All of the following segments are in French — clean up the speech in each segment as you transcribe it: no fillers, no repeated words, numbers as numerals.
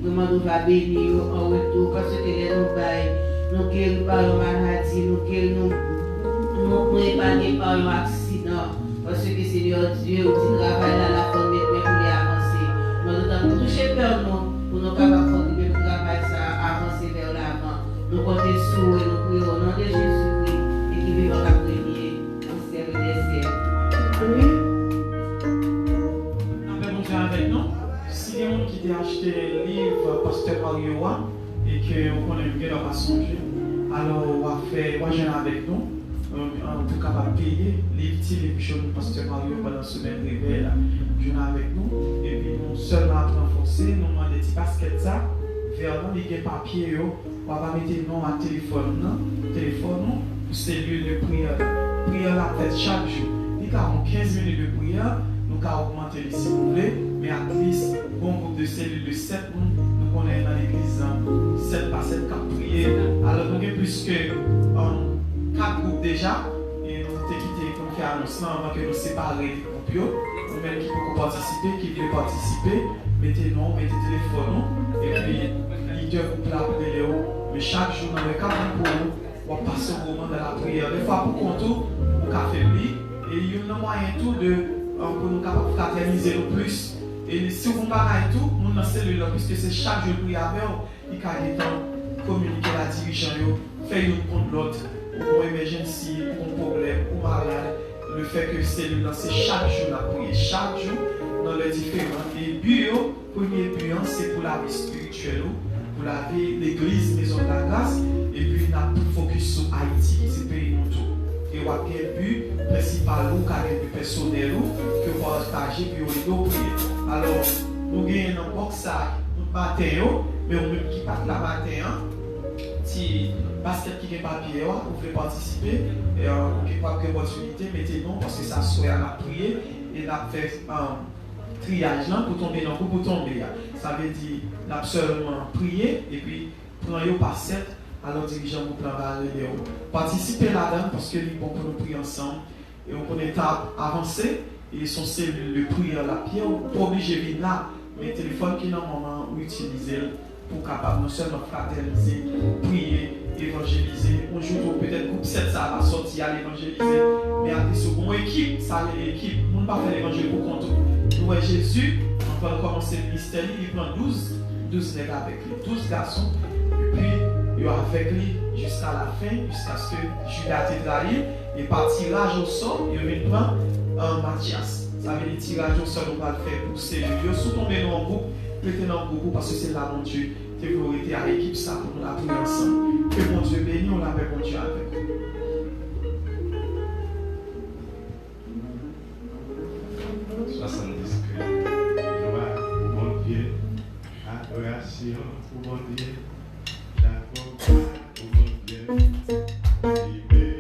Vraiment, nous va bénir en retour parce que les nous baillent, nous guérissons par le maladie, nous épargnons par un accident. Parce que Seigneur Dieu, tu travailles dans la famille pour les avancer. Nous devons toucher vers nous pour nous capables de contribuer pour travailler ça, avancer vers l'avant. Nous comptons sur et nous prions au nom de Jésus-Christ et qui vit en la première au ciel des ciels. Amen. Avec nous, si les gens qui ont acheté le livre Pasteur Mario et que on connaît bien dans ma songe, alors on va faire avec nous. On peut capable payer les petits les pichons de Pasteur Mario pendant la semaine réveil jouer avec nous et puis nous seulement renforcer nous demander des baskets ça vers nous les papiers on va mettre nom à téléphone pour cellule de prière la fête chaque jour il y a 15 minutes de prière nous avons augmenté si vous voulez mais à least bon groupe de cellules de 7 nous connaissons dans l'église 7 par 7 cap prier alors nous avons plus que 4 groupes déjà, et nous avons quitté comme faire annoncement avant que nous séparions les groupes. Nous même qui peuvent participer, qui veulent participer, mettez nom, mettez téléphone, et puis leader vous plaît pour Léo. Mais chaque jour dans le 4 groupes, on passe au moment de la prière. Des fois pour contour, pour affaiblir, et il y a un moyen tout de pour nous capables de fraterniser le plus. Et si vous ne faites pas tout, nous dans la cellule, puisque c'est chaque jour prier avec vous, il y a des temps communiquer la dirigeant, faire une contre l'autre. Pour émergency, pour problème, pour malade, le fait que c'est chaque jour la prière, chaque jour dans les différents. Et but, premier but, c'est pour la vie spirituelle, pour la vie l'église, maison de la grâce, et puis on a tout focus sur Haïti, c'est pays nous tout. Et on a quel but principal ou quel but personnel que vous partagez, puis on est prier. Alors, nous gagnons un box nous battons, mais on ne quitte pas la matin. Si basket qui est papier, vous voulez participer, et vous n'avez pas d'opportunité, mettez non parce que ça soit à la prière et la fait un triage là pour tomber dans le groupe pour tomber. Ça veut dire n'a seulement prier et puis prendre par 7 alors dirigeant vous plan participer là-dedans parce que c'est bon pour nous prier ensemble et on connaît étape avancée et son cellule de prière la pierre, on n'est pas obligé de venir là, mais le téléphone qui est normalement utilisé pour capable non seulement fraterniser, prier, évangéliser. Un jour, peut-être groupe 7 ça va sortir à l'évangéliser, mais à des secondes équipe, ça est l'équipe. On ne peut pas faire l'évangile pour compte. Nous, Jésus, on va commencer le mystère, il prend 12 nègres avec lui, 12 garçons, et puis il va avec lui jusqu'à la fin, jusqu'à ce que Judas te trahi, et par tirage au sort, il va prendre Matthias. Ça veut dire tirage au sort, on va le faire pour celui-là. Sous tomber dans un groupe, mettez dans un groupe parce que c'est là, mon Dieu. Que vous été à l'équipe ça pour nous la prier ensemble. Que mon Dieu bénisse, on l'avait bon Dieu avec vous. Mon Dieu, adoration pour mon Dieu, Jacob pour mon Dieu. Amen.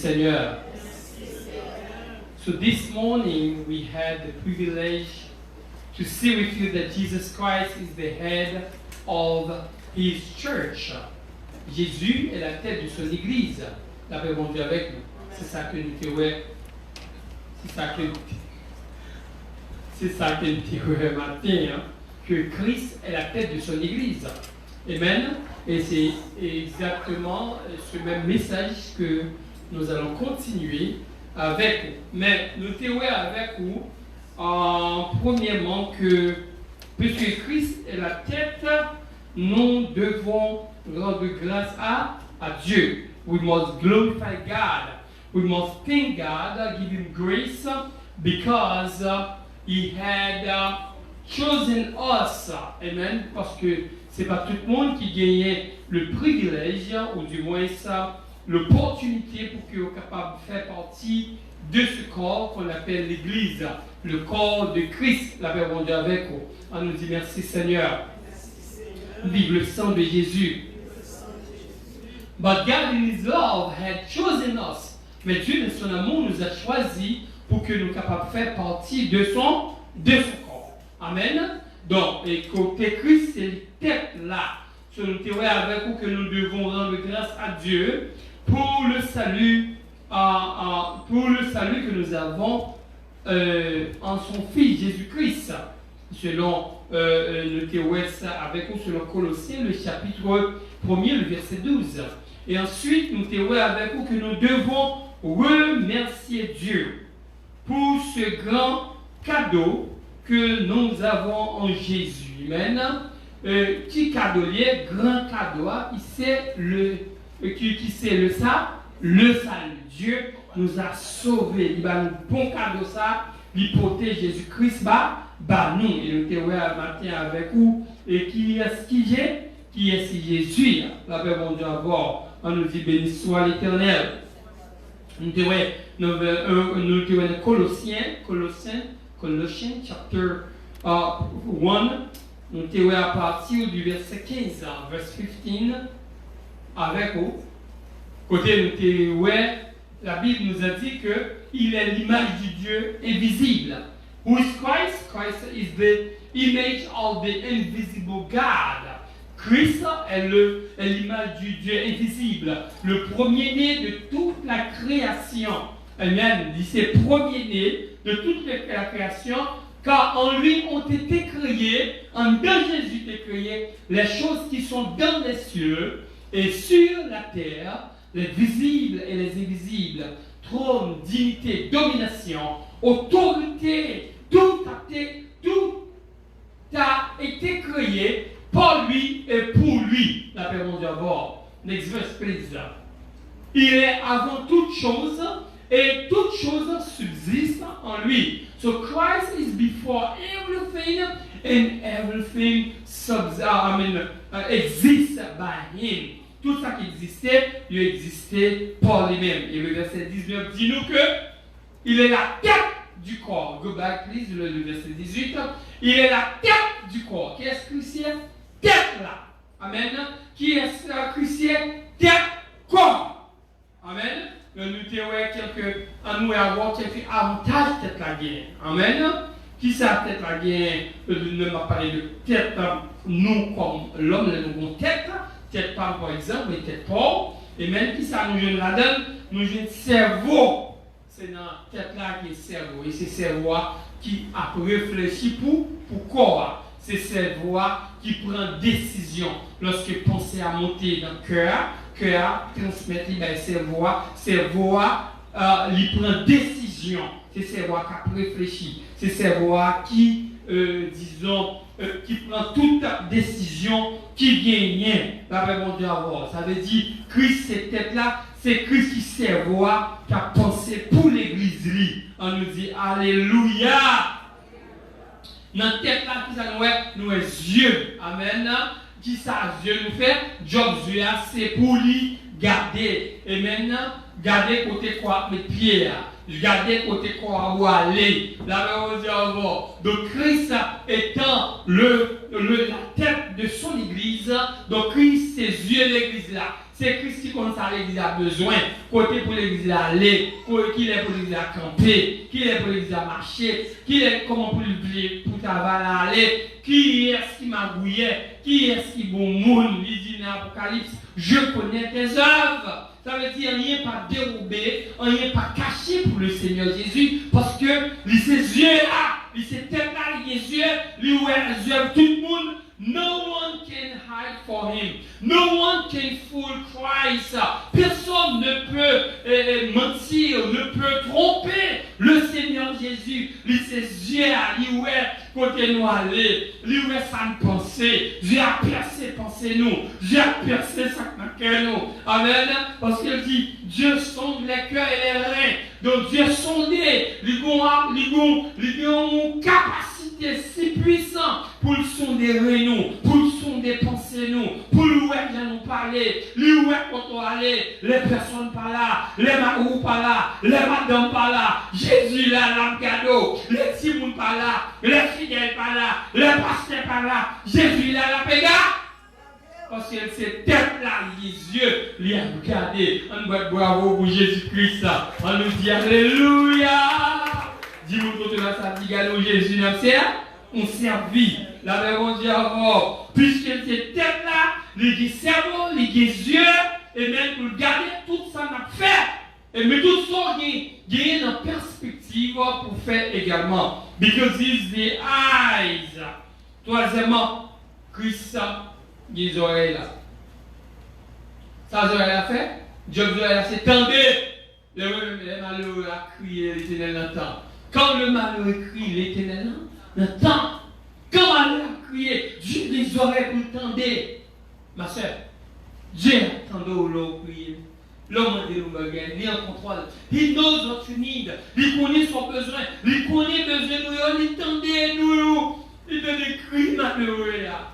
Seigneur. So this morning we had the privilege to see with you that Jesus Christ is the head of his church. Jésus est la tête de son église. La paix bon Dieu avec nous. C'est ça que nous te voyons. C'est ça que nous te voyons matin. Hein, que Christ est la tête de son église. Amen. Et c'est exactement ce même message que nous allons continuer avec vous. Mais nous te voyons avec vous premièrement que puisque Christ est la tête, nous devons rendre grâce à Dieu. We must glorify God. We must thank God, give Him grace, because He had chosen us. Amen. Parce que c'est pas tout le monde qui gagnait le privilège, ou du moins ça, l'opportunité pour qu'ils soient capables de faire partie de ce corps qu'on appelle l'Église, le corps de Christ. La paix bon Dieu avec vous. On nous dit merci Seigneur. Vive le sang de Jésus. But God in His love had chosen us. Mais Dieu dans son amour nous a choisis pour que nous soyons capables de faire partie de son corps. Amen. Donc, et côté Christ, c'est les têtes là. C'est une théorie avec vous que nous devons rendre grâce à Dieu pour le salut, que nous avons en son Fils Jésus-Christ. Selon le théorie avec vous, selon Colossiens, le chapitre 1er, le verset 12. Et ensuite, nous théorie avec vous que nous devons remercier Dieu pour ce grand cadeau que nous avons en Jésus. Amen. Petit cadeau lié, grand cadeau, qui c'est le salut. Dieu nous a sauvés. Il va nous bon cadeau ça, l'hypothèse Jésus-Christ nous. Et nous théorie matin avec vous. Et qui est Jésus? La paix bon Dieu avoir. On nous dit béni soit l'Éternel. Nous théorie Colossiens chapter 1. Nous théorie à partir du verset 15, verset 15, avec vous. Côté nous théorie, la Bible nous a dit qu'il est l'image du Dieu invisible. Who is Christ? Christ is the image of the invisible God. Christ est l'image du Dieu invisible, le premier-né de toute la création. Amen. Il c'est premier-né de toute la création, car en lui ont été créées, en Jésus été créées, les choses qui sont dans les cieux et sur la terre, les visibles et les invisibles, trône, dignité, domination, autorité, tout a été créé par lui et pour lui. La paix mon Dieu à bord. Next verse, please. Il est avant toute chose et toute chose subsiste en lui. So Christ is before everything and everything exists by him. Tout ça qui existait, il existait par lui-même. Et le verset 19 dit nous que il est la tête du corps. Go back please, le verset 18. Il est la tête du corps. Qui est Christ? Tête là. Amen. Qui est Christ? Tête, corps. Amen. Nous avons avoir quelques avantages tête la guerre. Amen. Qui ça tête la guerre? Ne m'a parlé de tête, nous comme l'homme, nous avons tête. Tête pas par exemple, mais tête pas. Et même qui ça nous jeune là-dedans, nous jeune cerveau. C'est dans la tête là qui est cerveau. Et c'est cerveau qui a réfléchi pour corps. C'est cerveau qui prend décision. Lorsque pensée a monté dans le cœur transmet les cerveau, il prend décision. C'est cerveau qui a réfléchi. C'est cerveau qui, qui prend toute décision qui gagne. La paix mon Dieu avoir. Ça veut dire Christ cette tête là, c'est Christ qui cerveau qui a pensé pour l'église. On nous dit alléluia. Dans tête là, qui ça nous est yeux. Amen. Qui ça Dieu nous fait? Job Dieu c'est pour lui garder. Et maintenant, garder côté quoi mes pieds. Garder côté quoi où aller. La même chose. Donc Christ étant la tête de son église. Donc Christ ses yeux l'église là. C'est Christ qui comme ça l'église a besoin. Côté pour l'église à aller, qu'il est pour l'église à camper, qu'il est pour l'église à marcher, qu'il est comment pour travailler aller, qui est-ce qui m'a gouillé, qui est-ce qui bon monde, il dit dans l'Apocalypse, je connais tes œuvres. Ça veut dire rien pas dérobé, rien pas caché pour le Seigneur Jésus, parce que ses yeux là, ses têtes là, les yeux, lui ouvert les yeux tout le monde. No one can hide for him. No one can fool Christ. Personne ne peut mentir, ne peut tromper le Seigneur Jésus. Il ses yeux à lui côté nous aller. Lui ça nous penser. Dieu a percé pensez nous. Dieu a percé ça dans cœur nous. Amen. Parce qu'il dit Dieu sonde les cœurs et les reins. Donc Dieu sondé. Il a une capacité si puissante pour le sonder nous, pour le sonder penser nous, pour le voir nous parler, le voir quand on aller, les personnes par là, les marous par là, les madames par là, Jésus là, l'amcado, les timons par là, les fidèles par là, les pasteurs par là, Jésus là, la péga. Parce que c'est tête là, les yeux, les a regardé. On va bravo pour Jésus-Christ. On nous dit Alléluia. Dis-nous tout là, ça dit Jésus, on servi La Bible on dit encore, puisque c'est tête là, les cerveau, les yeux, et même pour garder tout ça n'a fait. Et mais tout ça, il y a une perspective pour faire également. Because it's the eyes. Troisièmement, Christ, les oreilles là. Ça, oreilles là fait. Dieu vous a c'est tendez. Le malheureux a crié, l'Éternel entend. Quand le malheureux crie, l'Éternel entend. Quand le malheureux a crié, Dieu les oreilles pour le tendre. Ma soeur, Dieu attend au l'eau crier. L'homme de l'homme, il est en contrôle. He knows what you need. Il connaît son besoin. Il connaît besoin de nous. Il tendait nous. Il donne des cris malheureux là.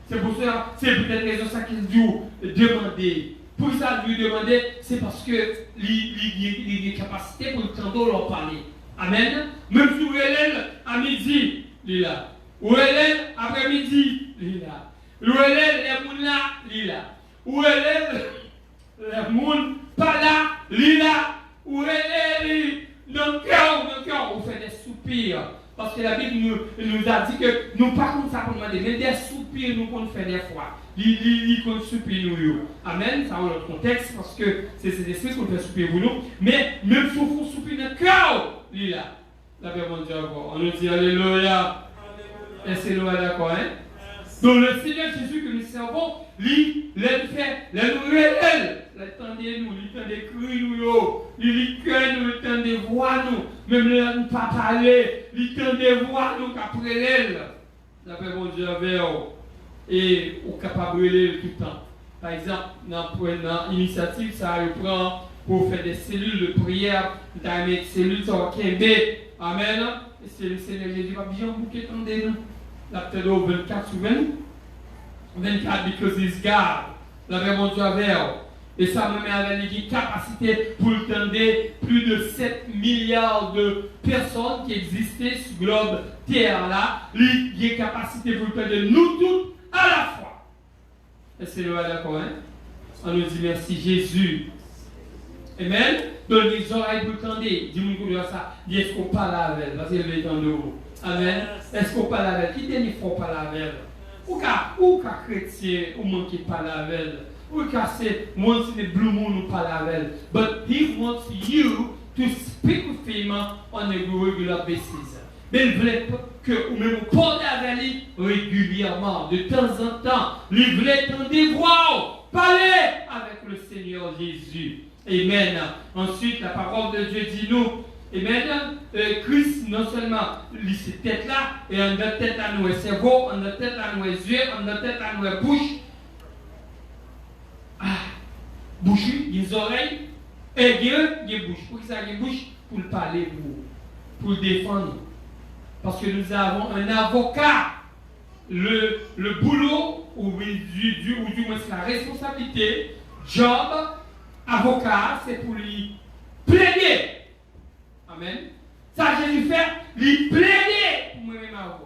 C'est pour ça, c'est peut-être raison ça qu'il dit demander. Pour ça, lui demander, c'est parce que il a capacité pour le tendre leur parler. Amen. Même si vous êtes à midi, il est là. Ou elle est après-midi, il est là. Ou elle est les gens là, il est là. Ou elle est les gens pas là, il est là. Ou elle est dans le cœur, on fait des soupirs. Parce que la Bible nous a dit que nous pas comme ça pour demander, mais des soupirs nous qu'on fait des fois. Il qu'on soupir nous. Amen. Ça a notre contexte parce que c'est ces esprits qu'on fait soupir pour nous. Mais même si on fait soupir dans le cœur, il est là. La Bible nous dit encore. On nous dit Alléluia. Et c'est nous d'accord, hein? Donc le Seigneur Jésus que nous servons, lui, fait, nous réel. L'attendez nous, il tend des cris nous, il cœur nous, il tend des voix nous, même le nous pas parler, il tend des voix nous qu'après elle. D'après mon Dieu vers et au capable de tout le temps. Par exemple, dans l'initiative, ça reprend pour faire des cellules de prière, dans des cellules sur Kembe. Amen. Et c'est le Seigneur Jésus va bien bouquer tendez nous. La peut-être au 24 ou 24 because he's God. La mon Dieu vers. Et ça me met avec une capacité pour le tendre plus de 7 milliards de personnes qui existaient sur le globe Terre là. Il y a une capacité pour le tendre nous tous à la fois. Et c'est le d'accord, hein? On nous dit merci Jésus. Amen. Donc les oreilles pour le tendre. Dis-moi ça. Dis est-ce qu'on parle avec elle? Parce qu'elle veut tendre. Amen. Est-ce qu'on parle avec elle? Qui dit qu'il faut parler avec elle? Ou qu'à chrétien, ou monde qui parle avec elle? Ou qu'à c'est monde qui est blue moon nous parle avec elle? But he wants you to speak with him on a regular basis. Mais il voulait que vous même parlez avec lui régulièrement, de temps en temps. Il voulait entendre voix, parler avec le Seigneur Jésus. Amen. Ensuite, la parole de Dieu dit nous. Et maintenant, Christ, non seulement, il cette tête-là, et on a tête à nous, cerveau, on a tête à nous, yeux, on a tête à nous, bouche. Bouche, les oreilles, et Dieu, il y a bouche. Pour que ça, il y a bouche, pour le parler, pour le défendre. Parce que nous avons un avocat. Le boulot, ou du moins c'est la responsabilité, job, avocat, c'est pour lui plaider. Amen. Ça, Jésus fait, il plaidait pour moi-même avoir.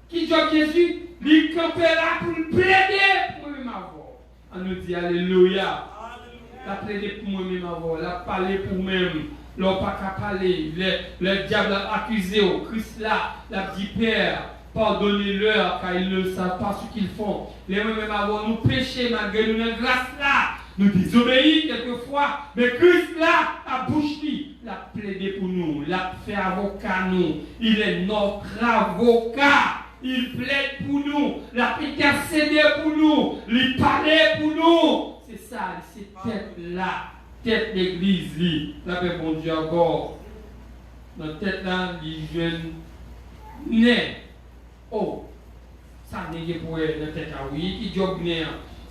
Qui dit Jésus, il campera pour plaider pour moi-même avoir. On nous dit Alléluia. La plaider pour moi-même avoir. La parler pour moi-même. L'on pas qu'à parler. Le diable a accusé au Christ là. La dit Père, pardonnez-leur car ils ne savent pas ce qu'ils font. Les moi-même avoir nous péché malgré nous grâce là. Nous désobéissons quelquefois, mais Christ là, a bouche lui, l'a plaidé pour nous, l'a fait avocat nous. Il est notre avocat. Il plaide pour nous, l'a intercédé pour nous, il parlait pour nous. C'est ça, c'est tête là, tête d'église lui. Là, bon Dieu encore. Dans tête là, les jeunes nés. Oh, ça n'est pas pour la tête à oui, qui job né,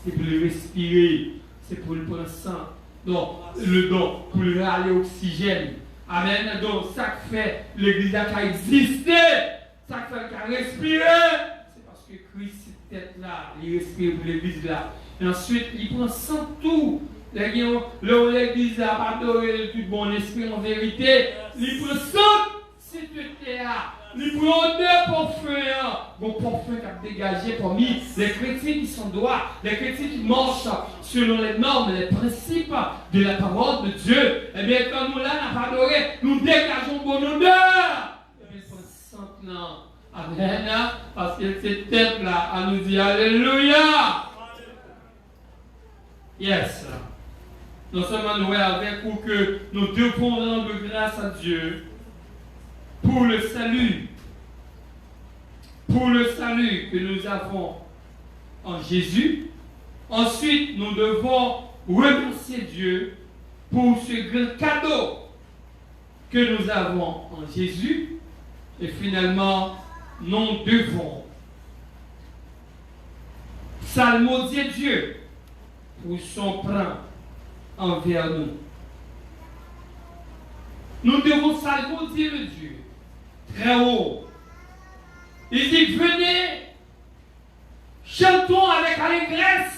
c'est pour le respirer. C'est pour le prendre sang. Donc, le don, pour le râler oxygène. Amen. Donc, ça fait l'église qui a existé, ça fait qu'elle a respiré. C'est parce que Christ, cette tête-là, il respire pour l'église là. Et ensuite, il prend sang tout. L'église a adoré tout bon esprit en vérité. Il prend sang, cette terre. Il prend deux parfums. Bon parfum qui a dégagé parmi les chrétiens qui sont droits, les chrétiens qui marchent selon les normes, les principes de la parole de Dieu. Eh bien, quand nous là, n'a pas adoré, nous dégageons bon odeur. Eh bien, c'est sant là. Amen. Parce que cette tête-là, à nous dire Alléluia. Yes. Non seulement nous avec pour que nous devons rendre grâce à Dieu pour le salut. Pour le salut que nous avons en Jésus. Ensuite, nous devons remercier Dieu pour ce grand cadeau que nous avons en Jésus. Et finalement, nous devons psalmodier Dieu pour son plan envers nous. Nous devons psalmodier le Dieu très haut. Il dit, venez, chantons avec allégresse.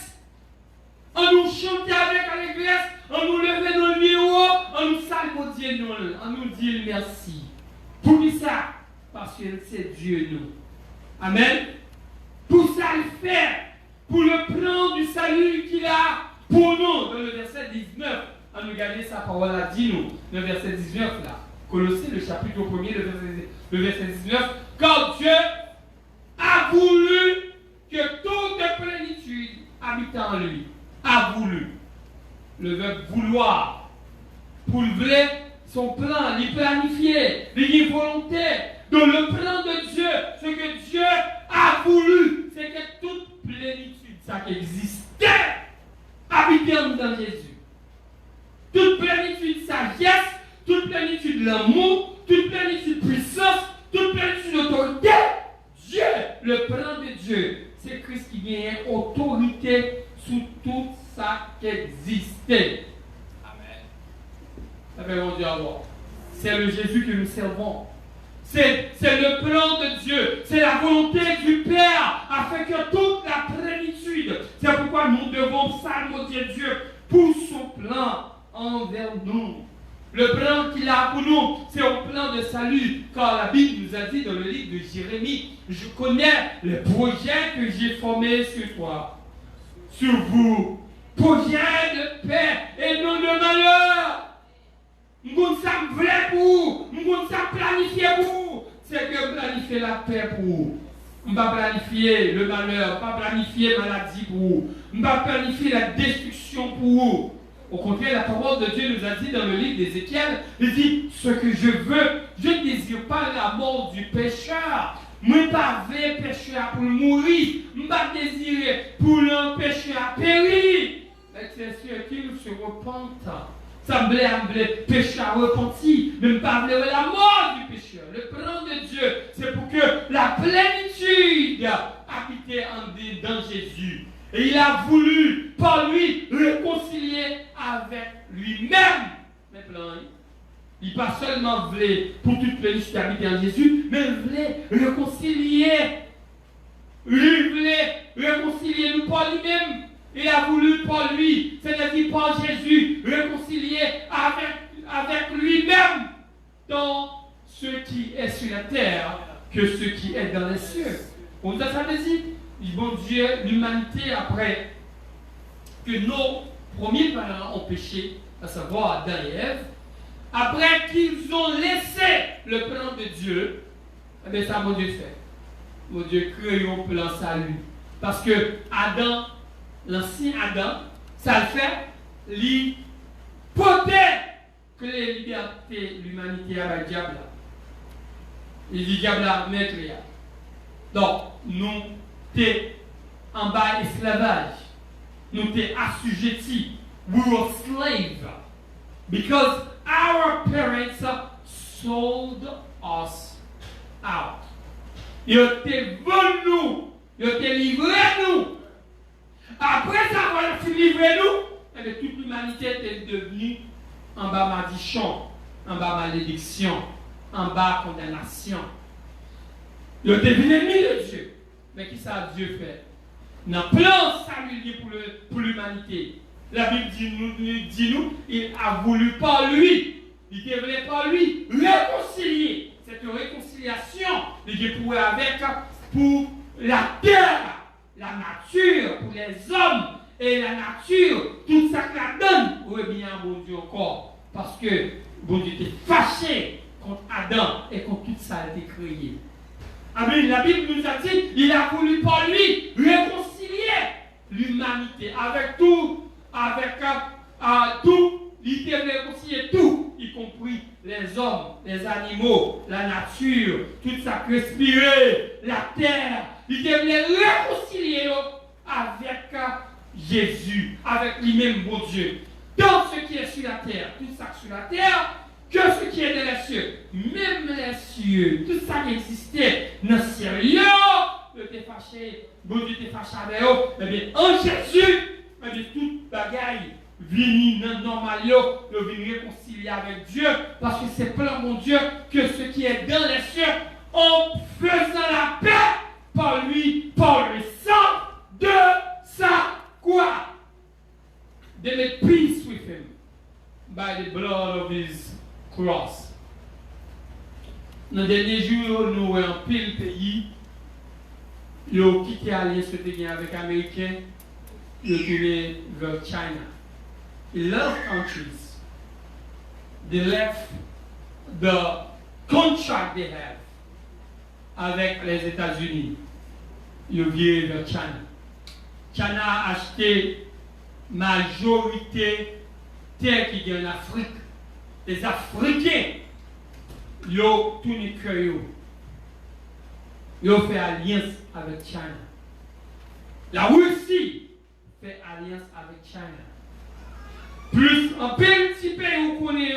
On nous chante avec allégresse, on nous lève dans le haut, on nous psalmodie, on nous dit merci. Pour ça, parce que c'est Dieu nous. Amen. Pour ça, il fait, pour le plan du salut qu'il a pour nous, dans le verset 19. On nous garder sa parole a dit nous, le verset 19 là. Colossiens, le chapitre 1er, le verset 19. Quand Dieu a voulu que toute plénitude habite en lui. A voulu. Le verbe vouloir. Pour le son plan, il planifié, il volonté. Dans le plan de Dieu, ce que Dieu a voulu, c'est que toute plénitude, ça qui existait, habitait dans Jésus. Toute plénitude sagesse, toute plénitude l'amour, toute plénitude puissance, toute plénitude autorité. Dieu, le plan de Dieu, c'est Christ qui gagne autorité sur tout ça qui existait. Amen. C'est le Jésus que nous servons. C'est le plan de Dieu. C'est la volonté du Père afin que toute la plénitude. C'est pourquoi nous devons psalmodier Dieu pour son plan envers nous. Le plan qu'il a pour nous, c'est un plan de salut. Car la Bible nous a dit dans le livre de Jérémie, je connais les projets que j'ai formés sur toi, sur vous. Projets de paix et non de malheur. Nous sommes vrais pour vous. Nous sommes planifiés pour vous. C'est que planifier la paix pour vous. On va planifier le malheur, pas planifier la maladie pour vous. On va planifier la destruction pour vous. Au contraire, la parole de Dieu nous a dit dans le livre d'Ézéchiel, il dit, ce que je veux, je ne désire pas la mort du pécheur. Je ne veux pas le pécheur pour mourir. Je ne veux pas désirer pour le pécheur périr. Mais c'est sûr qu'il se repente. Ça me plaît, pécheur repenti, ne me pas la mort du pécheur. Le plan de Dieu, c'est pour que la plénitude habite dans Jésus. Et il a voulu, par lui, réconcilier avec lui-même. Mais plan, il n'a pas seulement voulu pour toute plénitude habiter en Jésus, mais il voulait réconcilier. Il voulait réconcilier nous par lui-même. Il a voulu par lui, c'est-à-dire par Jésus, réconcilier avec lui-même dans ce qui est sur la terre que ce qui est dans les cieux. On nous a ça dit, bon Dieu, l'humanité après que nos premiers parents ont péché, à savoir Adam et Ève, après qu'ils ont laissé le plan de Dieu, eh bien ça mon Dieu fait. Mon Dieu crée un plan salut. Parce que Adam, l'ancien Adam, ça le fait, peut-être que les libertés, l'humanité a le diable. Il dit diable à maître. Donc, nous sommes en bas esclavage. Nous sommes assujettis. We were slaves. Because our parents sold us out. Ils ont vendu nous. Ils ont livré nous. Après avoir livré nous, toute l'humanité était devenue en bas malédiction, en bas malédiction, en bas condamnation. Ils ont devenu ennemis de Dieu. Mais qui ça Dieu fait? Dans le plan salulier pour l'humanité. La Bible dit nous, il a voulu par lui, il devait par lui réconcilier. Cette réconciliation, il pouvait avec pour la terre. La nature pour les hommes et la nature, tout ça que la donne, oui bien bon Dieu encore. Parce que bon Dieu était fâché contre Adam et contre tout ça a été créé. Amen. La Bible nous a dit, il a voulu par lui réconcilier l'humanité avec tout, tout, il était réconcilier tout, y compris les hommes, les animaux, la nature, tout ça qui respirait, la terre. Il devait réconcilier avec Jésus, avec lui-même, bon Dieu. Dans ce qui est sur la terre, tout ça sur la terre, que ce qui est dans les cieux, même les cieux, tout ça qui existait dans le ciel, le t'es fâché, bon Dieu t'es fâché avec eux, eh bien, en Jésus, eh bien, toute bagaille vini normal, le vini réconcilier avec Dieu, parce que c'est plein, mon Dieu, que ce qui est dans les cieux, en faisant la paix par lui, par le sang de sa quoi? They made peace with him by the blood of his cross. Dans les derniers jours, nous avons un pile pays, ils ont quitté l'alliance avec les Américains, ils ont tourné vers China. They left countries. They left the contract they have avec les États-Unis. Ils viennent vers China. China a acheté majorité terre qui est en Afrique. Les Africains, ils ont tourné cœur. Ils ont fait alliance avec China. La Russie fait alliance avec China. Plus un petit pays où on est,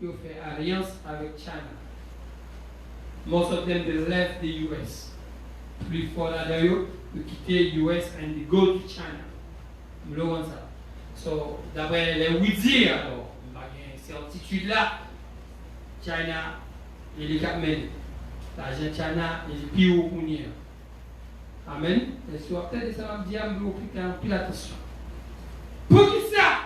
ils ont fait alliance avec China. Most of them they left the US. Plus fort d'ailleurs, ils quittent US and they go to China. Je le ça. So, d'après les Ouïdis, alors, certitude là, China, il est capable. L'argent China, il est plus haut qu'on y est. Amen. Et si vous avez peut-être ça, je vais vous plus attention. Pour qui ça?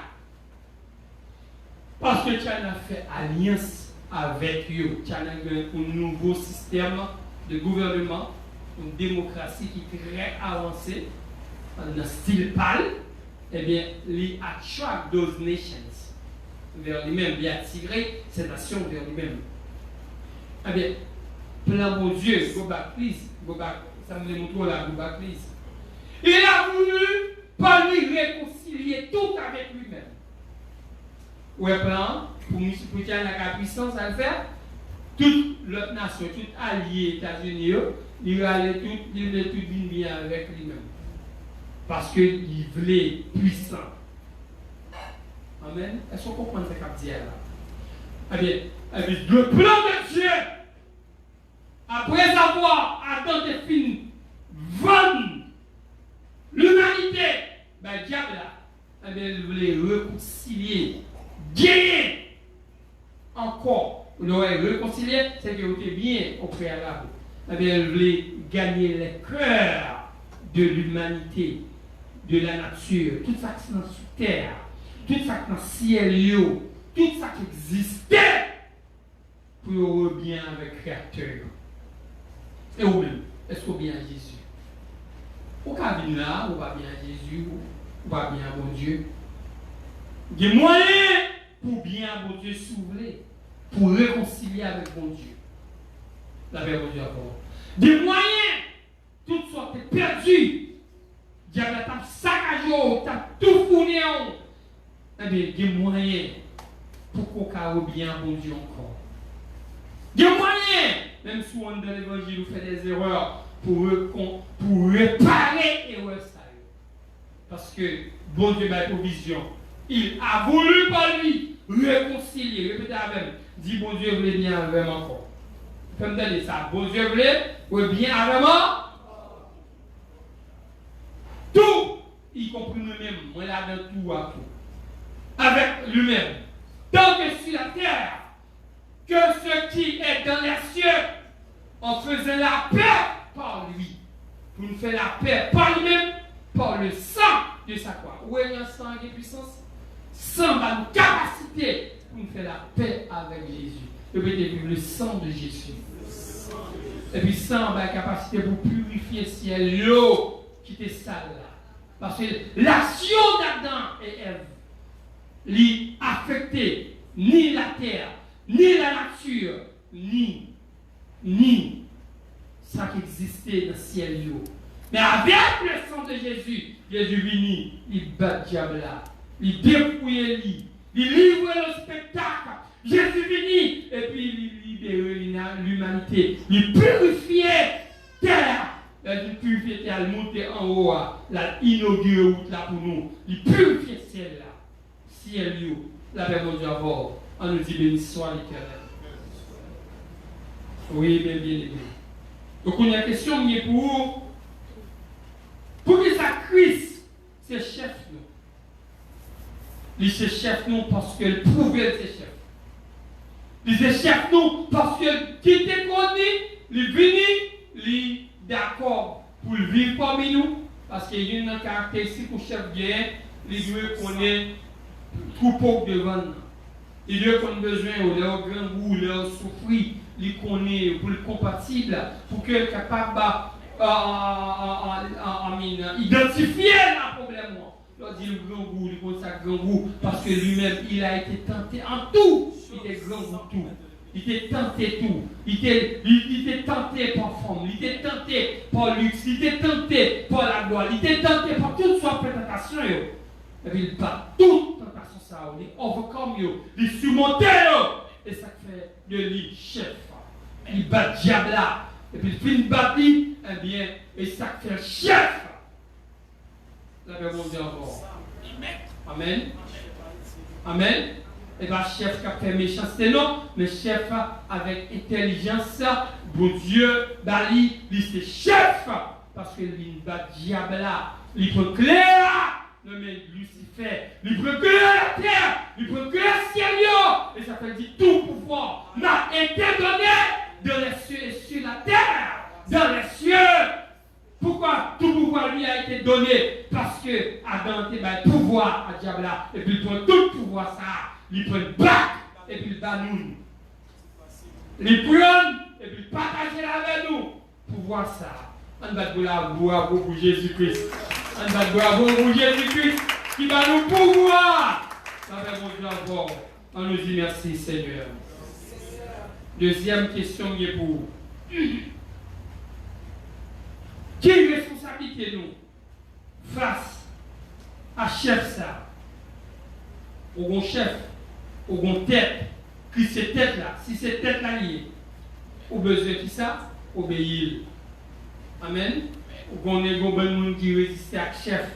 Parce que China fait alliance avec eux. China a un nouveau système de gouvernement, une démocratie qui est très avancée, dans un style pâle. Eh bien, il attract those nations vers lui-même, il attire ces nations vers lui-même. Eh bien, plein bon Dieu, go back please, go back, ça me montre là, go back please. Il a voulu par lui réconcilier tout avec lui-même. Ouais, plan, pour multiplier la puissance à le faire, toute l'autre nation, tout allié États-Unis, il allait tout bien avec lui-même. Parce qu'il voulait puissant. Amen. Est-ce qu'on comprend ce qu'on dit là? Eh bien, le plan de Dieu, après avoir attendu fin, vendre l'humanité, ben le diable là, eh bien, il voulait réconcilier, gagner encore. Il aurait réconcilié, c'est qu'il était bien au préalable. Eh bien, il voulait gagner les cœurs de l'humanité, de la nature, tout ça qui est dans la terre, tout ça qui est dans le ciel, tout ça qui existait pour bien avec le Créateur. Et vous-même, est-ce que vous bien à Jésus? Vous pouvez venir là, vous va bien à Jésus, vous va bien à bon Dieu. Il y a moyen pour bien à bon Dieu s'ouvrir, pour réconcilier avec bon Dieu. La paix bon Dieu encore. Des moyens, toutes sortes perdues. Diable t'a saccagé, t'a tout fourni. Eh bien, il y a moyen pour qu'on ait bien bon Dieu encore. Il y a moyen, même si on dans l'évangile, on fait des erreurs pour réparer les erreurs. Parce que bon Dieu m'a provision. Il a voulu par lui réconcilier. Répétez avec moi. Dis bon Dieu voulait bien avec moi encore. Faites me donner ça. Bon Dieu voulait bien avec moi. Tout, y compris nous-mêmes, moi là dans tout à tout. Avec lui-même. Tant que sur la terre, que ce qui est dans les cieux, en faisant la paix par lui. Pour nous faire la paix par lui-même, par le sang de sa croix. Où est le sang et puissance? Sang a une capacité pour nous faire la paix avec Jésus. Et puis le sang de Jésus. Et puis sang a une capacité pour purifier le ciel, l'eau qui était sale là. Parce que l'action d'Adam et Ève lui affectait ni la terre, ni la nature, ni ça qui existait dans le ciel. Mais avec le sang de Jésus, Jésus venu, il bat le diable là. Il dépouille, il livre le spectacle. Jésus venu, et puis il libère l'humanité. Il purifie terre. Il purifie terre, il monte en haut, il inaugure route là pour nous. Il purifie le ciel là. Ciel, la paix mon Dieu à bord. On nous dit béni soit l'Éternel. Oui, bien aimé. Donc, on a une question qui est pour vous. Pour que ça Christ, c'est chef nous. Il c'est chef nous parce qu'il prouvait ses chefs. Il c'est chef nous parce qu'il était connu, il est venu, il est d'accord pour vivre parmi nous. Parce qu'il y a une caractéristique pour chef bien, il doit connaître troupeau devant nous. Il doit qu'on a besoin de leur grand goût, leur souffrir, il connaît pour le compatible, pour qu'il soit capable identifier le problème. Il dit le grand goût, il connaît ça grand goût, parce que lui-même, il a été tenté en tout. Il était grand goût tout. Il était tenté tout. Il était tenté par forme, il était tenté par luxe, il était tenté par la gloire, il était tenté par toutes sortes de tentations. Et puis il bat toute tentation, ça, il overcome, il surmonte, et ça fait de lui chef. Il bat le diable là. Et puis il finit de battre, eh bien, et ça fait le chef. La paix mon Dieu encore. Amen. Amen. Et bien, chef qui a fait méchanceté, non, mais chef avec intelligence, bon Dieu, Bali, il c'est chef. Parce que il bat le diable là. Il peut clair. Non, mais Lucifer, il peut clair la terre. Il peut clair le ciel. Et ça fait dire tout pouvoir m'a été donné dans les cieux et sur la terre. Dans les cieux. Pourquoi tout pouvoir lui a été donné? Parce que Adam a le pouvoir à diable là. Et puis il prend tout pouvoir ça. Il prend le bac et puis il bat nous. Il prend et puis il partage avec nous. Pouvoir ça. On va de boire pour Jésus-Christ. On va de boire pour Jésus-Christ qui va nous pouvoir. Ça va mon Dieu encore. On nous dit merci Seigneur. Deuxième question qui est pour vous. Quelle responsabilité nous face à chef ça? Au bon chef, au bon tête, qui c'est tête là, si c'est tête là liée, au besoin qui ça? Obéir. Amen. On est bon monde qui résiste à chef.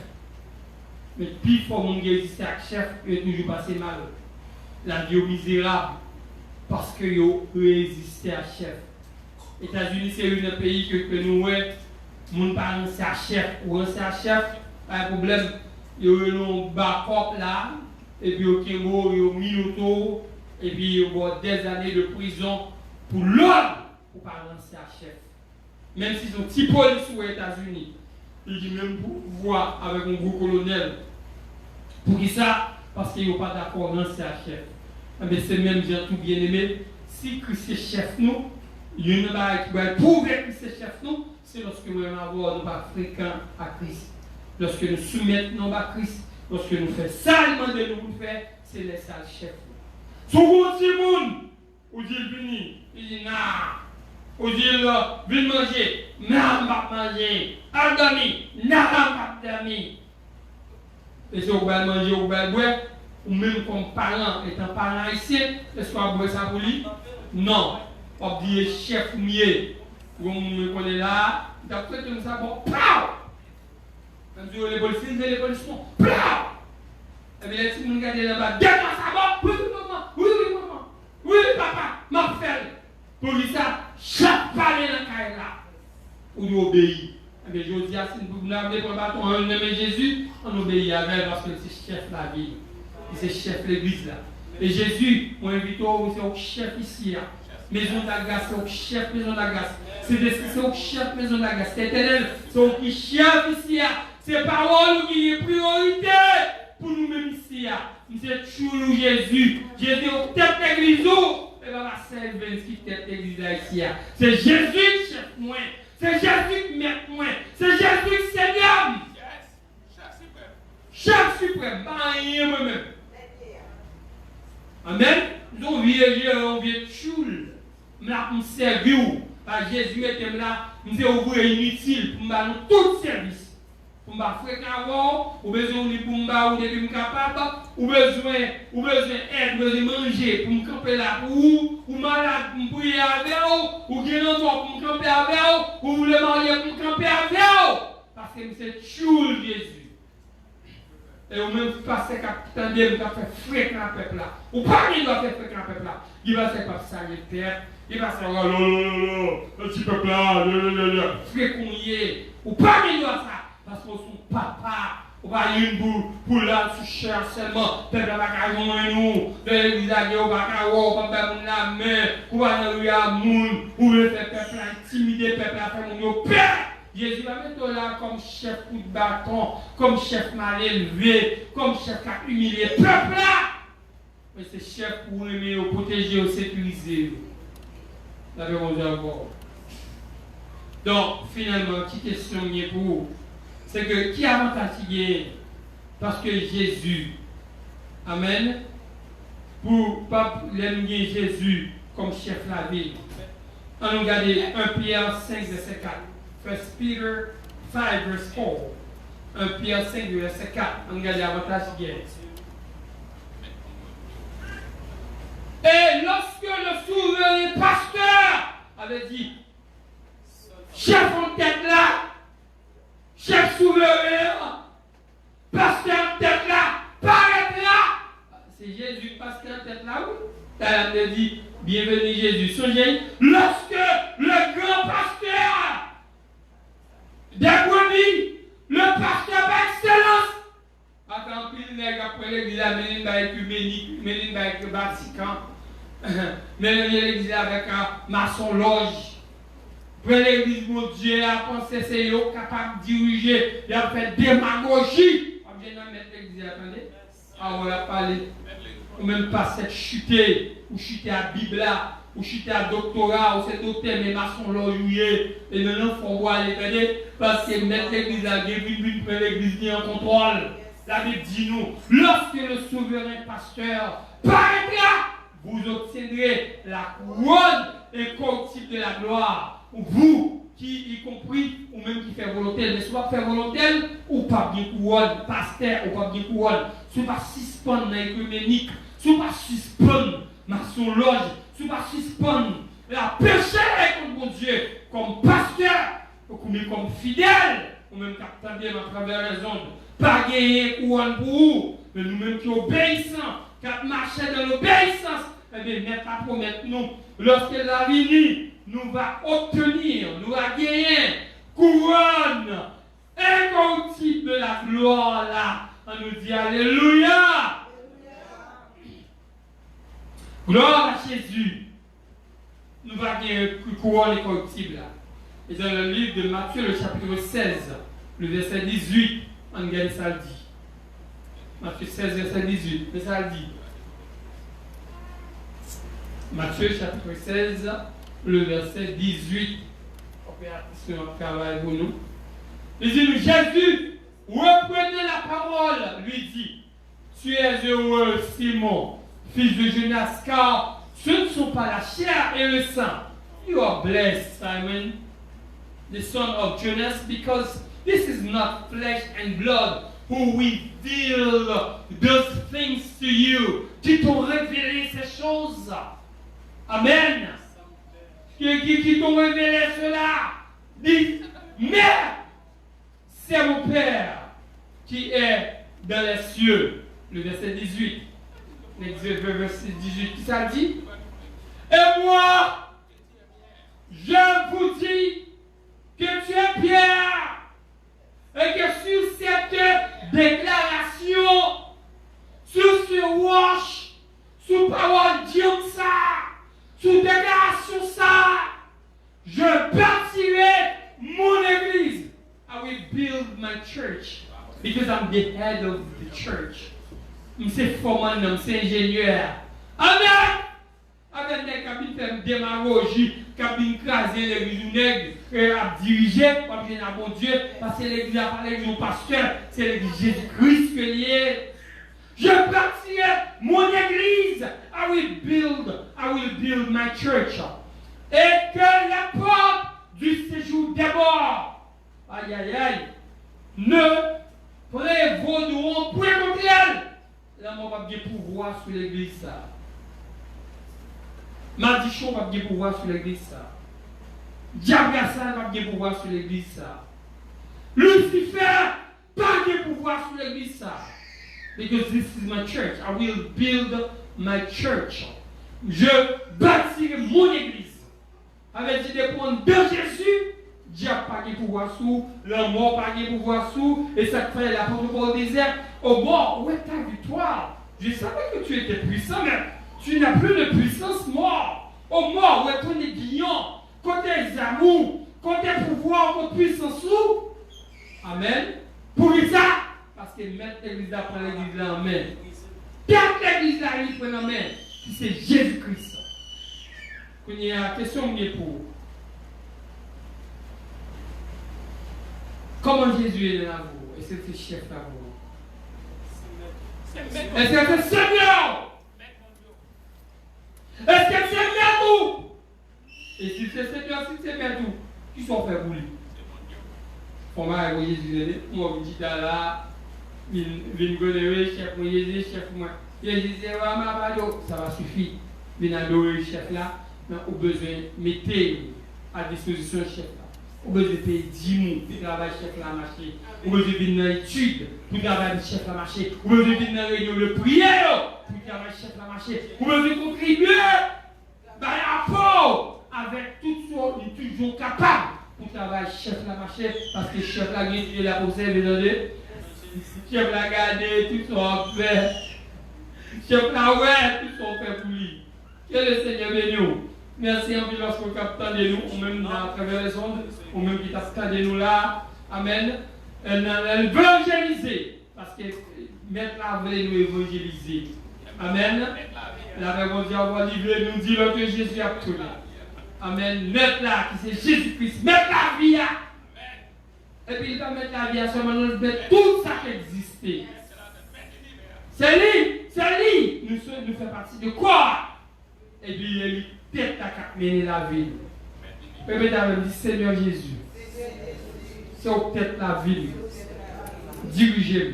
Mais plus fort monde qui résiste à chef, il est toujours passé mal. La vie est misérable parce que yo résisté à chef. États-Unis c'est un pays que nous mon parent c'est un chef ou un chef, pas de problème. Il y a un backup là, et puis il y a un minuto, et puis il y a des années de prison pour l'homme pour pas lancer un chef. Même si son petit police aux États-Unis, il dit même pour voir avec un gros colonel. Pour qui ça? Parce qu'il n'y a pas d'accord lancer un chef. Mais c'est même bien tout bien aimé. Si Christ est chef nous, il y a qui va prouver que Christ est chef nous. C'est lorsque nous avons pas fréquent à Christ. Lorsque nous soumettons à Christ, lorsque nous faisons salement de nous faire, c'est les sales chefs. Si vous avez un monde, vous dites venez, il dit non. Vous dites venez manger, non, pas manger. Al dormir, non, pas dormir. Et si vous allez manger, vous allez boire, ou même comme parent, étant parent ici, est-ce qu'on va boire ça pour lui? Non. On dit chef mieux. Vous me connaissez là, d'après tout ça, bon, pow! Quand vous les policiers, les policiers, pow! Et bien, si vous regardez là-bas, donne-moi ça, bon, oui, maman, oui, maman, oui, papa, m'a fait. Pour ça, chaque palais dans la caille là, vous obéissez. Et bien, je dis, si vous n'avez pas un bâton, on nomme Jésus, on obéit avec parce que c'est chef la ville. C'est chef l'église là. Et Jésus, moi, invite c'est au chef ici. Maison d'Agas, c'est au chef maison d'Agas. C'est au chef maison d'Agas. C'est éternel, c'est au chef ici. C'est parole qui est priorité pour nous-mêmes ici. C'est toujours Jésus. Jésus est au tête de l'église. Et bien, ma sœur qui tête de l'église ici. C'est Jésus chef moi. C'est Jésus qui met moi. C'est Jésus qui Seigneur. Chef suprême. Pas rien moi-même. Amen. Nous vieillir, on vient choule. Mais on servir. Jésus était là, nous sommes ouverts inutiles pour nous tout service. Pour nous fréquemment, ou besoin de pour nous depuis capable, ou besoin d'aide, besoin de manger pour me camper là pour vous, ou malade pour me prier avec vous, ou bien pour me camper avec vous, ou vous voulez marier pour me camper avec vous. Parce que c'est choule Jésus. Et ou même passer qu'à qui va faire fréquent le peuple là. Ou pas qu'il doit faire fréquent le peuple là. Il va faire pas ça les terres. Il va faire le petit peuple là, fréquent. Ou pas qu'il doit ça. Parce que son papa, ou pas une pour là, tu cherches seulement, peuple va cailler nous, de l'église à Dieu, ou pas cailler, pas la main, ou pas dans à moun, ou le faire peuple intimider, peuple à faire mon père. Jésus va mettre là comme chef coup de bâton, comme chef mal élevé, comme chef qui a humilié le peuple là. Mais c'est chef pour aimer, pour protéger, pour sécuriser. La réponse encore. Donc, finalement, petite question pour vous. C'est que qui a avantage parce que Jésus, amen, pour pas l'aimer Jésus comme chef de la ville. On nous regarde 1 Pierre 5, verset 4. 1 Peter 5, verset 4. 1 Pierre 5, verset 4. On regarde l'avantage qui est. Et lorsque le souverain pasteur avait dit, chef en tête là, chef souverain, pasteur en tête là, paraît là. C'est Jésus, pasteur en tête là, oui. Elle a dit, bienvenue Jésus. Songez, lorsque le grand pasteur des brebis, le pasteur par excellence, attends, puis il n'est après l'église à Méline, avec le Vatican, mais l'église avec un maçon loge. Après l'église, mon Dieu, a pensé c'est eux capable de diriger, il a fait démagogie. On vient de mettre l'église, attendez. Ah, on va parler. Ou même pas cette chutée, ou chuter à Bible là, ou chuter à doctorat, ou cet hôtel, mais maçon loge, et maintenant, il faut voir les parce que mettre l'église là, l'église en contrôle. La Bible dit nous, lorsque le souverain pasteur paraîtra, vous obtiendrez la couronne incorruptible de la gloire. Vous, qui y compris, ou même qui fait volonté, mais soit fait volonté, ou pas bien couronne, pasteur, ou pas bien couronne, soit pas suspendre dans l'écuménique, soit pas suspendre maçon loge, soit pas suspendre la péché contre mon Dieu, comme pasteur, ou comme fidèle, ou même capitaine à travers les ondes, pas gagner couronne pour vous, mais nous-mêmes qui obéissons, qui marchons dans l'obéissance, eh bien, mettre à promettre nous, lorsque la vie nous va obtenir, nous va gagner couronne incorruptible de la gloire là. On nous dit Alléluia. Gloire à Jésus. Nous va gagner couronne incorruptible là. Et dans le livre de Matthieu, le chapitre 16, le verset 18, on gagne ça le dit. Matthieu 16, verset 18, mais ça le dit. Matthieu chapitre 16, le verset 18. Opération travail pour nous. Il dit nous, Jésus, reprenez la parole, lui dit, tu es heureux, Simon, fils de Jonas, car ce ne sont pas la chair et le sang. You are blessed, Simon, the son of Jonas, because this is not flesh and blood who reveal those things to you. Qui t'ont révélé ces choses. Amen. Qui t'ont révélé cela. Dit, mais c'est mon Père qui est dans les cieux. Le verset 18. Le verset 18, qui ça dit? Et moi, je vous dis que tu es Pierre. Et que sur cette déclaration, sur ce wash, sous parole de ça, sous déclaration ça, je bâtirai mon église. I will build my church because I'm the head of the church. Je suis formant, je suis ingénieur. Amen. Avec des cabines de démagogie, cabines crasées, l'église nègre, à diriger, comme je dis à mon Dieu, parce que l'église a parlé de mon pasteur, c'est l'église Jésus-Christ que lié. Je bâtirai mon église. I will build my church. Et que les portes du séjour des morts. Aïe, aïe, aïe. Ne prévaudront point contre elle. La mort va bien pouvoir sur l'église. Ça. Maldition va bien pouvoir sur l'église. Ça. Diable va bien pouvoir sur l'église. Ça. Lucifer pas bien pouvoir sur l'église. Ça. Because this is my church. I will build my church. Je bâtirai mon église. Avec dit dépendre de Jésus, Dieu n'a pas de pouvoir sous, la mort pas de pouvoir sous, et ça fait l'apôtre Paul au désert. Au mort, où est ta victoire? Je savais que tu étais puissant, mais tu n'as plus de puissance mort. Au mort, où est ton aiguillon? Côté amour, côté pouvoir, côté puissance sous. Amen. Pour ça, parce que mettre l'église là, prend l'église là en main. Quand l'église là, il prend en main, c'est Jésus-Christ. Il y a une question pour comment Jésus est là vous? Est-ce que c'est chef là vous? Est-ce que c'est Seigneur? Est-ce que c'est Seigneur tout? Et si c'est Seigneur, si c'est Seigneur tout, qui sont fait pour lui? Pour moi, Jésus, moi, je dis là, je vais chef, moi, Jésus, chef, moi. Jésus, ça va suffire. Je vais adorer le chef là. Mais au besoin mettre à disposition le chef là. Au besoin de payer 10 mois pour travailler chef là marché. Au besoin de venir dans l'étude pour travailler chef là marché. Au besoin de venir dans la réunion de prière pour travailler chef là marché. Au besoin de contribuer à rapport avec tout ce qu'on est toujours capable pour travailler chef là marché. Parce que chef là est là pour servir. Chef là garder tout ce qu'on fait. Chef là ouais tout ce qu'on fait pour lui. Que le Seigneur bénisse. Merci en vivant pour capteur de nous, ou même à travers les ondes, ou même qui t'a de nous là. Amen. Elle veut évangéliser. Parce que mettre la veut nous évangéliser. Amen. La réponse à avoir livré nous dit que Jésus a tourné. Amen. Mettre là, qui c'est Jésus-Christ. Mettre la vie à. Et puis il va mettre la vie à seulement nous mettre tout ça qui existait. C'est lui. Nous faisons partie de quoi? Et puis il est tête à mener la vie. Permettez à me dire Seigneur Jésus. C'est au tête la vie. Dirigez-moi.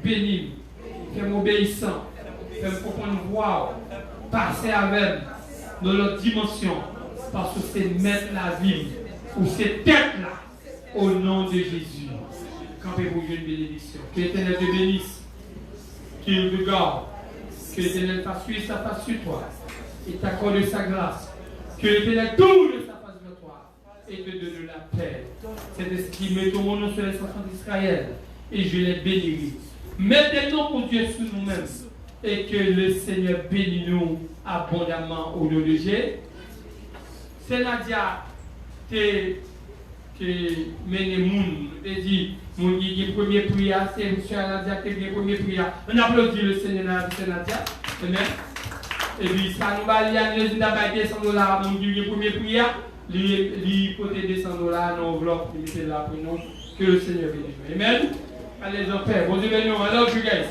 Bénis-moi. Fais-moi obéissant. Fais-moi comprendre voir. Passer avec dans notre dimension. Parce que c'est mettre la vie. Ou c'est tête là. Au nom de Jésus. Campez-vous une bénédiction. Que l'Éternel te bénisse. Qu'il te garde. Que l'Éternel fasse suivre sa face sur toi. Et t'accorde sa grâce. Que l'Éternel tourne sa face vers toi. Et te donne la paix. C'est ce qui met ton nom sur les enfants d'Israël. Et je les bénirai. Mettez-nous pour Dieu sur nous-mêmes. Et que le Seigneur bénisse nous abondamment au nom de Jésus. C'est Nadia qui mène les gens. Et dit, mon premier prière, c'est M. Nadia qui est le premier prière. On applaudit le Seigneur Nadia. Amen. Et puis, ça nous va aller à 200 $, mon Dieu, le premier prière. Lui, côté 200 $, dans l'enveloppe, il était là pour nous. Que le Seigneur bénisse. Amen. Allez, en paix. Bon Dieu, bénis. I love you guys.